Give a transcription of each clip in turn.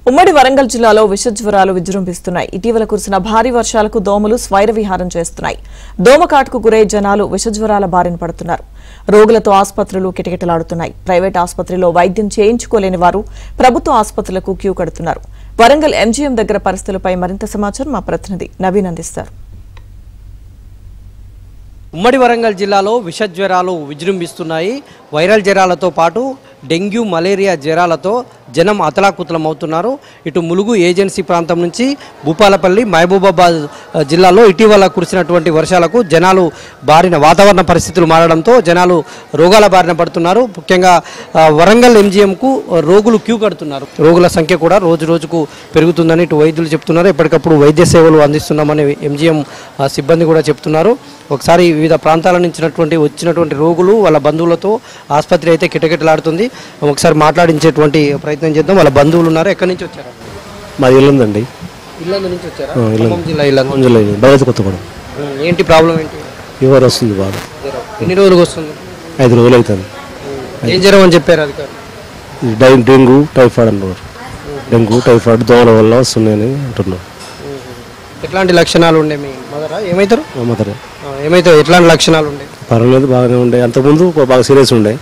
ఉమ్మడి వరంగల్ జిల్లాలో విష జ్వరాలు విజృంభిస్తున్నాయి. ఇటీవల కురిసిన భారీ వర్షాలకు దోమలు స్వైర విహారం చేస్తున్నాయి. దోమకాటుకు గురై జనాలు విష జ్వరాల బారిన పడుతున్నారు. రోగులతో ఆసుపత్రులు కిటకిటలాడుతున్నాయి. ప్రైవేట్ ఆసుపత్రిలో వైద్యం చేయించుకోలేని వారు ప్రభుత్వ ఆసుపత్రులకు క్యూ కడుతున్నారు. వరంగల్ ఎంజీఎం దగ్గర పరిస్థితులపై మరింత సమాచారం మా ప్రతినిధి నవీన్ అందిస్తారు. ఉమ్మడి వరంగల్ జిల్లాలో విష జ్వరాలు విజృంభిస్తున్నాయి. వైరల్ జ్వరాలతో పాటు డెంగ్యూ, మలేరియా జ్వరాలతో జనం అతలాకుతలం అవుతున్నారు. ఇటు ములుగు ఏజెన్సీ ప్రాంతం నుంచి భూపాలపల్లి, మహబూబాబాద్ జిల్లాలో ఇటీవల కురిసినటువంటి వర్షాలకు జనాలు వాతావరణ పరిస్థితులు మారడంతో జనాలు రోగాల బారిన పడుతున్నారు. ముఖ్యంగా వరంగల్ ఎంజీఎంకు రోగులు క్యూ కడుతున్నారు. రోగుల సంఖ్య కూడా రోజు రోజుకు పెరుగుతుందని ఇటు వైద్యులు చెప్తున్నారు. ఎప్పటికప్పుడు వైద్య సేవలు అందిస్తున్నామని ఎంజీఎం సిబ్బంది కూడా చెప్తున్నారు. ఒకసారి వివిధ ప్రాంతాల నుంచి వచ్చినటువంటి రోగులు వాళ్ళ బంధువులతో ఆసుపత్రి అయితే కిటకిటలాడుతుంది. ఒకసారి మాట్లాడించేటువంటి ప్రయత్నం చేద్దాం. వాళ్ళ బంధువులు ఉన్నారు. ఎక్కడి నుంచి వచ్చారు? మా ఇల్లుందండి. ఇల్లందు నుంచి వచ్చారా? కొత్తగూడెం. ఏంటి ప్రాబ్లం ఏంటి? ఫీవర్ వస్తుంది బాగా. ఎన్ని రోజులకు వస్తుంది? 5 రోజులు అవుతుంది. ఏం జ్వరం అని చెప్పారు అధికారులు? డెంగ్యూ, టైఫాయిడ్ అన్నారు. డెంగ్యూ, టైఫాయిడ్ దోమల వల్ల వస్తున్నాయని అంటున్నారు. ఎట్లాంటి లక్షణాలు ఉండే మీ మదరా? ఏమవుతారు? మా మదర్ ఏమవుతారు? ఎట్లాంటి లక్షణాలు ఉండే? పర్వాలేదు, బాగానే ఉండే. అంతకుముందు బాగా సీరియస్ ఉండే.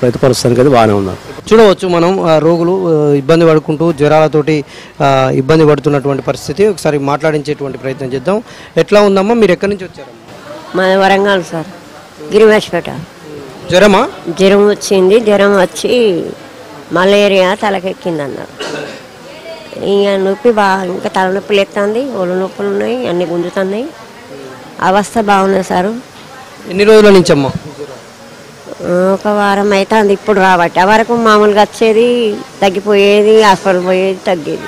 రైతు ప్రస్తుతానికి అయితే బాగానే ఉన్నారు. చూడవచ్చు మనం రోగులు ఇబ్బంది పడుకుంటూ జ్వరాలతోటి ఇబ్బంది పడుతున్నటువంటి పరిస్థితి. ఒకసారి మాట్లాడించేటువంటి ప్రయత్నం చేద్దాం. ఎట్లా ఉందమ్మా? మీరు ఎక్కడి నుంచి వచ్చారు? మా వరంగల్ సార్, గిరివేషపేట. జ్వరమా? జ్వరం వచ్చింది. జ్వరం వచ్చి మలేరియా తలకెక్కింది అన్నారు. ఇక నొప్పి బాగా, ఇంకా తలనొప్పి లేస్తుంది, ఒళ్ళు నొప్పులు ఉన్నాయి, అన్నీ గుంజుతున్నాయి. అవస్థ బాగున్నాయి సారు. ఎన్ని రోజుల నుంచి అమ్మా? ఒక వారం అవుతుంది ఇప్పుడు రాబట్టి. ఆ వరకు మామూలుగా వచ్చేది, తగ్గిపోయేది, హాస్పిటల్ పోయేది, తగ్గేది.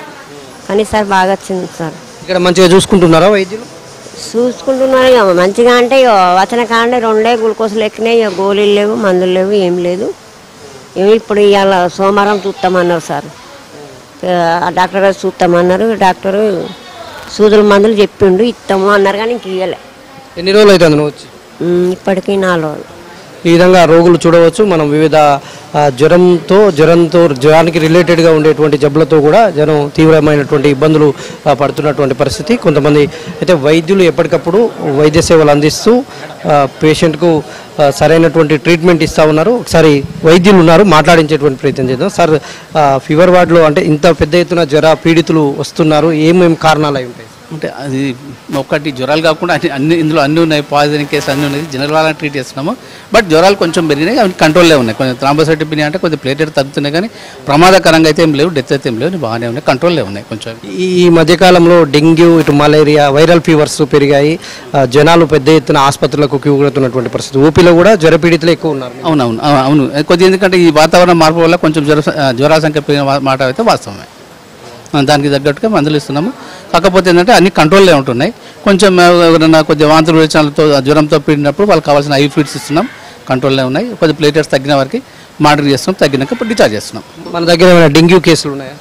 కానీ సార్ బాగా వచ్చింది సార్. ఇక్కడ మంచిగా చూసుకుంటున్నారా వైద్యులు? చూసుకుంటున్నారు ఇక మంచిగా. అంటే ఇక వచ్చిన కాండే 2 గ్లూకోజులు ఎక్కినాయి. ఇక గోళీలు లేవు, మందులు లేవు, ఏం లేదు. ఇప్పుడు ఇవాళ సోమవారం చూస్తామన్నారు సార్. డాక్టర్ గారు చూస్తామన్నారు. డాక్టరు సూదులు మందులు చెప్పిండు, ఇస్తాము అన్నారు. కానీ ఇంక ఇవ్వలే. ఎన్ని రోజులు అవుతుంది నువ్వు వచ్చి? ఇప్పటికీ 4 రోజులు. ఈ విధంగా రోగులు చూడవచ్చు మనం. వివిధ జ్వరానికి రిలేటెడ్గా ఉండేటువంటి జబ్బులతో కూడా జనం తీవ్రమైనటువంటి ఇబ్బందులు పడుతున్నటువంటి పరిస్థితి. కొంతమంది అయితే వైద్యులు ఎప్పటికప్పుడు వైద్య సేవలు అందిస్తూ పేషెంట్కు సరైనటువంటి ట్రీట్మెంట్ ఇస్తూ ఉన్నారు. ఒకసారి వైద్యులు ఉన్నారు, మాట్లాడించేటువంటి ప్రయత్నం చేద్దాం. సార్, ఫీవర్ వార్డులో అంటే ఇంత పెద్ద ఎత్తున జ్వర పీడితులు వస్తున్నారు, ఏమేమి కారణాలు అయి ఉంటాయి? అంటే అది ఒక్కటి జ్వరాలు కాకుండా ఇందులో అన్నీ ఉన్నాయి. పాయిజన్ కేసు అన్నీ ఉన్నాయి. జనరల్ వాళ్ళని ట్రీట్ చేస్తున్నాము. బట్ జ్వరాలు కొంచెం పెరిగినాయి, అవి కంట్రోల్లో ఉన్నాయి. కొంచెం థ్రాంబోసైటోపెనియా అంటే కొంచెం ప్లేటెడ్ తగ్గుతున్నాయి, కానీ ప్రమాదకరంగా అయితే ఏం లేవు, డెత్ అయితే ఏం లేవు, బాగానే ఉన్నాయి, కంట్రోల్లో ఉన్నాయి. కొంచెం ఈ మధ్యకాలంలో డెంగ్యూ, ఇటు మలేరియా, వైరల్ ఫీవర్స్ పెరిగాయి. జనాలు పెద్ద ఎత్తున ఆసుపత్రులకు క్యూ కడుతున్నటువంటి పరిస్థితి. ఊపీలో కూడా జ్వర పీడితులు ఎక్కువ ఉన్నారు. అవును. కొద్దిగా ఎందుకంటే ఈ వాతావరణ మార్పు వల్ల కొంచెం జ్వరాల సంఖ్య పెరిగిన మాట అయితే వాస్తవమే. దానికి తగ్గట్టుగా మందులు ఇస్తున్నాము. కాకపోతే ఏంటంటే అన్ని కంట్రోల్లో ఉంటున్నాయి. కొంచెం ఎవరైనా కొద్దిగా వాంతులు వేచనాలతో జ్వరంతో పీడినప్పుడు వాళ్ళకి కావాల్సిన ఐ ఫ్లూయిడ్స్ ఇస్తున్నాం, కంట్రోల్లో ఉన్నాయి. కొద్ది ప్లేటెట్స్ తగ్గిన వరకు మానిటర్ చేస్తున్నాం, తగ్గినాక ఇప్పుడు డిశ్చార్జ్ చేస్తున్నాం. మన దగ్గర ఏమైనా డెంగ్యూ కేసులు ఉన్నాయా?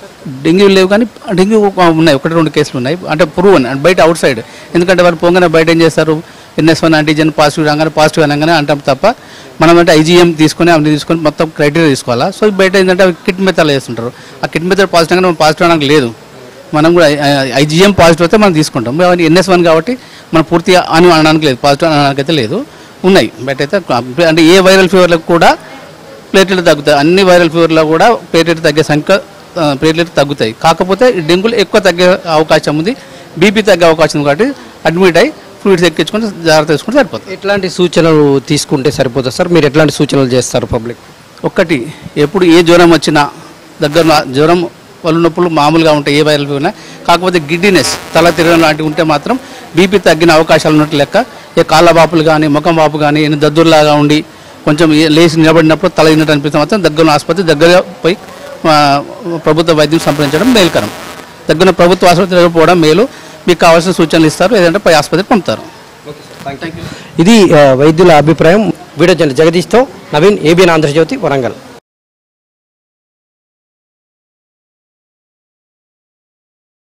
డెంగ్యూ లేవు, కానీ డెంగ్యూ ఉన్నాయి, 1-2 కేసులు ఉన్నాయి. అంటే ప్రూవన్ బయట అవుట్ సైడ్. ఎందుకంటే వాళ్ళు పోగానే బయట ఏం చేస్తారు, NS1 యాంటీజెన్ పాజిటివ్ రాగానే పాజిటివ్ అనగానే అంటాం తప్ప, మనం అంటే IgM తీసుకొని అవన్నీ తీసుకొని మొత్తం క్రైటీరియా తీసుకోవాలా. సో బయట ఏంటంటే అవి కిట్ మెథడ్లో చేస్తుంటారు. ఆ కిట్ మెథడ్ పాజిటివ్ అనగానే మనం పాజిటివ్ అనడానికి లేదు. మనం కూడా IgM పాజిటివ్ అయితే మనం తీసుకుంటాం. అవన్నీ NS1 కాబట్టి మనం పూర్తిగా అని అనడానికి లేదు, పాజిటివ్ అనడానికి అయితే లేదు. ఉన్నాయి బయట అయితే. అంటే ఏ వైరల్ ఫీవర్లకు కూడా ప్లేటెట్లు తగ్గుతాయి. అన్ని వైరల్ ఫీవర్లో కూడా ప్లేటెట్ తగ్గే సంఖ్య ప్లేటెట్లు తగ్గుతాయి. కాకపోతే డెంగ్యూలు ఎక్కువ తగ్గే అవకాశం ఉంది, బీపీ తగ్గే అవకాశం ఉంది. కాబట్టి అడ్మిట్ అయ్యి ఫ్లూయిడ్స్ ఎక్కించుకొని జాగ్రత్త తీసుకుంటే సరిపోతుంది. ఎట్లాంటి సూచనలు తీసుకుంటే సరిపోతుంది సార్? మీరు ఎట్లాంటి సూచనలు చేస్తారు పబ్లిక్? ఒక్కటి, ఎప్పుడు ఏ జ్వరం వచ్చినా దగ్గర జ్వరం, ఒళ్ళు నొప్పులు మామూలుగా ఉంటాయి, ఏ వైరల్ ఫీవర్ ఉన్నా. కాకపోతే గిడ్డినెస్, తల తిరగడం లాంటివి ఉంటే మాత్రం బీపీ తగ్గిన అవకాశాలు ఉన్నట్టు లెక్క. ఏ కాళ్ళ వాపులు కానీ, ముఖం వాపు కానీ, దద్దుర్లాగా ఉండి కొంచెం లేచి నిలబడినప్పుడు తల తిన్నట్టు అనిపిస్తే మాత్రం దగ్గర ఆసుపత్రి దగ్గర పోయి ప్రభుత్వ వైద్యం సంప్రదించడం మేలుకరం. దగ్గర ప్రభుత్వ ఆసుపత్రి పోవడం మేలు. మీకు కావాల్సిన సూచనలు ఇస్తారు, లేదంటే పై ఆసుపత్రికి పంపుతారు. ఇది వైద్యుల అభిప్రాయం. వీడియో జర్నలిస్ట్ జగదీష్తో నవీన్, ABN ఆంధ్రజ్యోతి, వరంగల్.